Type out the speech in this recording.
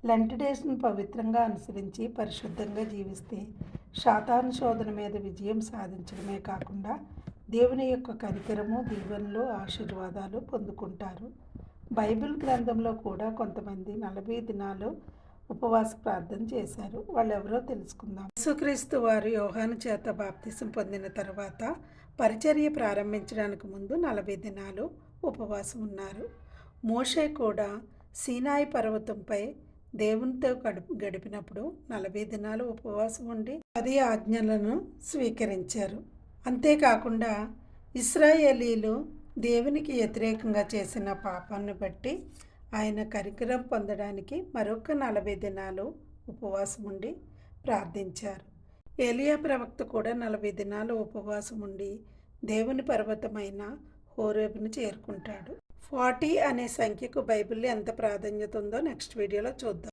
Lent డేస్‌ను పవిత్రంగా అనుసరించి పరిశుద్ధంగా జీవిస్తే సాతాను శోధన మీద విజయం సాధించడమే కాకుండా దేవుని యొక్క కనికరము, దీవెనలు, ఆశీర్వాదాలు పొందుకుంటారు. బైబిల్ గ్రంథంలో కూడా కొంతమంది 40 దినాలు ఉపవాస ప్రార్థన చేశారు. వాళ్ళెవరో తెలుసుకుందాం. యేసుక్రీస్తు వారు యోహాను చేత బాప్తిసం పొందిన తర్వాత పరిచర్య ప్రారంభించడానికి ముందు 40 దినాలు ఉపవాసం ఉన్నారు. మోషే కూడా సీనాయి పర్వతంపై దేవునితో గడిపినప్పుడు 40 దినాలు ఉపవాసం ఉండి 10 ఆజ్ఞలను స్వీకరించారు. అంతేకాకుండా ఇశ్రాయేలీలు దేవునికి వ్యతిరేకంగా చేసిన పాపాన్ని బట్టి ఆయన కనికరం పొందడానికి మరొక 40 దినాలు ఉపవాసం ఉండి ప్రార్థించారు. ఏలియా ప్రవక్త కూడా 40 దినాలు ఉపవాసం ఉండి దేవుని పర్వతమైన హోరేబును చేరుకుంటాడు. 40 అనే సంఖ్యకు బైబిల్లో ఎంత ప్రాధాన్యత ఉందో నెక్స్ట్ వీడియోలో చూద్దాం.